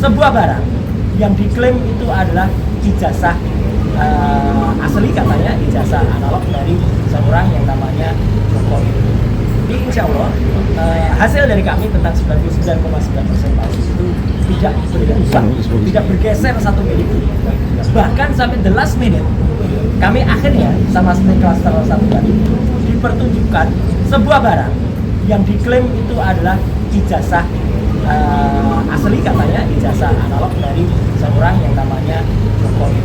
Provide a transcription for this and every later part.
sebuah barang yang diklaim itu adalah ijazah asli, katanya ijazah analog dari seorang yang namanya Jokowi. Jadi insya Allah hasil dari kami tentang 99,9% palsu itu tidak berubah, tidak bergeser satu milim. Bahkan sampai the last minute kami akhirnya sama seperti klaster satu tadi dipertunjukkan sebuah barang yang diklaim itu adalah ijazah asli, katanya ijazah analog dari seorang yang namanya Jokowi.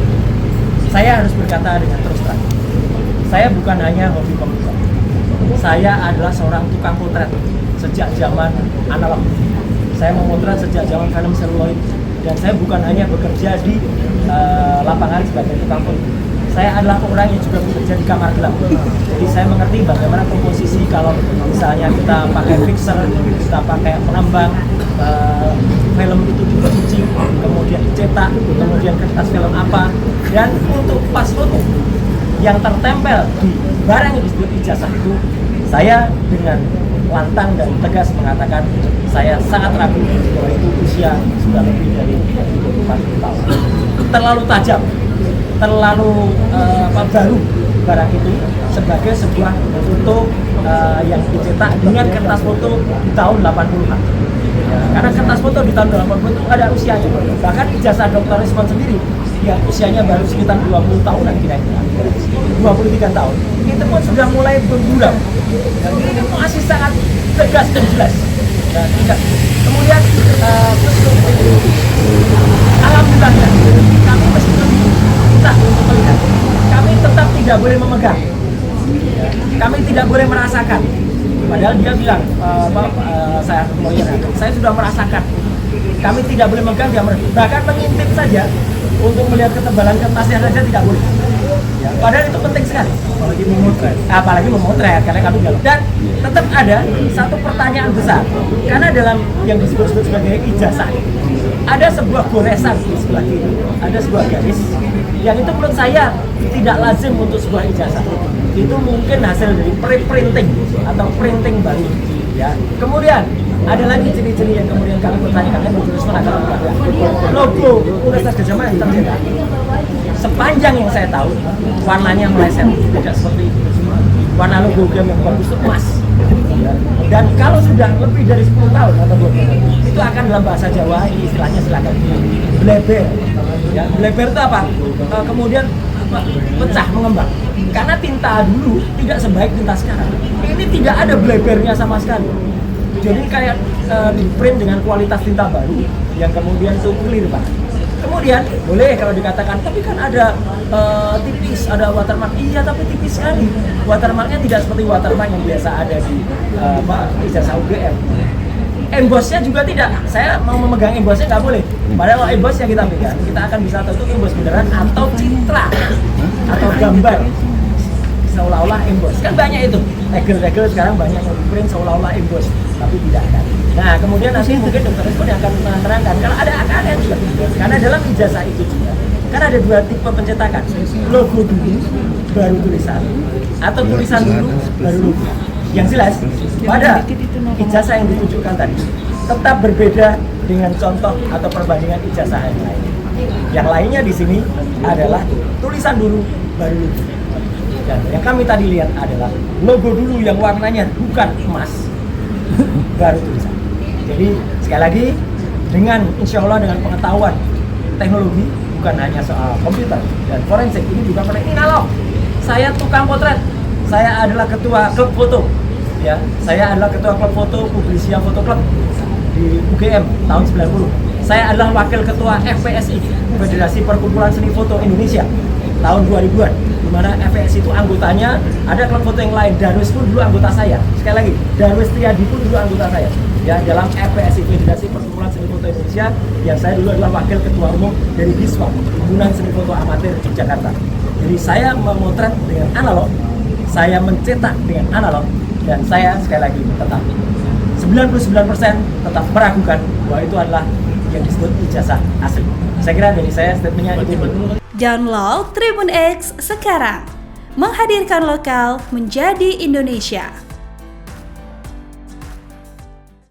Saya harus berkata dengan terus terang, saya bukan hanya hobi komputer, saya adalah seorang tukang potret sejak zaman analog. Saya memotret sejak zaman film seluloid, dan saya bukan hanya bekerja di lapangan sebagai tukang foto. Saya adalah orang yang juga bekerja di kamar gelap. Jadi saya mengerti bagaimana komposisi kalau misalnya kita pakai fixer, kita pakai pengembang, film itu dicuci, kemudian dicetak, kemudian kertas film apa, dan untuk pas foto yang tertempel di barang yang disebut ijazah itu, saya dengan lantang dan tegas mengatakan saya sangat ragu bahwa itu usia sudah lebih dari 40 tahun. Terlalu tajam, terlalu baru barang itu sebagai sebuah foto yang dicetak dengan kertas foto di tahun 80-an. Karena kertas foto di tahun 80 itu ada usianya. Bahkan ijazah Dr. Rismon sendiri yang usianya baru sekitar 20 tahunan kira-kira, 23 tahun, itu pun sudah mulai berburam. Dan ini masih sangat tegas dan jelas. Dan tidak. Kemudian alhamdulillah kami meskipun kita untuk melihat, kami tetap tidak boleh memegang, kami tidak boleh merasakan. Padahal dia bilang, saya sudah merasakan. Kami tidak boleh memegang, dia bahkan mengintip saja untuk melihat ketebalan kertasnya saja tidak boleh. Ya, padahal itu penting sekali. Apalagi memotret, karena kami dalam. Dan tetap ada satu pertanyaan besar, karena dalam yang disebut sebagai ijazah ada sebuah goresan di sebelah kiri, ada sebuah garis yang itu menurut saya tidak lazim untuk sebuah ijazah. Itu mungkin hasil dari pre-printing atau printing baru. Ya. Kemudian ada lagi ciri-ciri yang kemudian kami pertanyakan, logo Universitas Gadjah Mada tercetak. Sepanjang yang saya tahu, warnanya meleset, tidak seperti itu. Warna logo game yang bagus itu emas. Dan kalau sudah lebih dari 10 tahun atau 20 tahun, itu akan dalam bahasa Jawa, ini istilahnya silakan bleber. Ya, bleber itu apa? Kemudian pecah, mengembang. Karena tinta dulu tidak sebaik tinta sekarang. Ini tidak ada blebernya sama sekali. Jadi kayak di print dengan kualitas tinta baru yang kemudian itu clear banget. Kemudian boleh kalau dikatakan, tapi kan ada tipis, ada watermark. Iya, tapi tipis sekali. Watermarknya tidak seperti watermark yang biasa ada di ijazah UGM. Embossnya juga tidak. Saya mau memegang embossnya nggak boleh. Padahal kalau emboss yang kita pegang, kita akan bisa tahu itu emboss beneran atau citra atau gambar seolah-olah emboss. Kan banyak itu. Regel-regel sekarang banyak yang print seolah-olah emboss, tapi tidak ada. Nah, kemudian nanti mungkin Dr. Rismon yang akan menerangkan kalau ada juga. Karena dalam ijazah itu juga kan ada dua tipe pencetakan, logo dulu baru tulisan, atau tulisan dulu baru logo. Yang jelas pada ijazah yang ditunjukkan tadi tetap berbeda dengan contoh atau perbandingan ijazah yang lain. Yang lainnya di sini adalah tulisan dulu baru logo. Dan yang kami tadi lihat adalah logo dulu yang warnanya bukan emas, baru tulisan. Jadi sekali lagi, dengan insya Allah dengan pengetahuan teknologi, bukan hanya soal komputer dan forensik, ini juga ini analog. Saya tukang potret, saya adalah ketua klub foto, ya, saya adalah ketua klub foto Publisia Foto Club di UGM tahun 90. Saya adalah wakil ketua FPSI, Federasi Perkumpulan Seni Foto Indonesia, tahun 2000-an, di mana FPSI itu anggotanya ada klub foto yang lain. Darwis pun dulu anggota saya. Sekali lagi, Darwis Triadi pun dulu anggota saya. Ya, dalam FPSI, Federasi Perkumpulan Seni Foto Indonesia, yang saya dulu adalah wakil ketua umum dari BISWA, Himpunan Seni Foto Amatir Jakarta. Jadi saya memotret dengan analog, saya mencetak dengan analog, dan saya sekali lagi tetap 99% tetap meragukan bahwa itu adalah yang disebut ijazah asli. Saya kira dari saya statementnya itu. Download Tribun X sekarang, menghadirkan lokal menjadi Indonesia.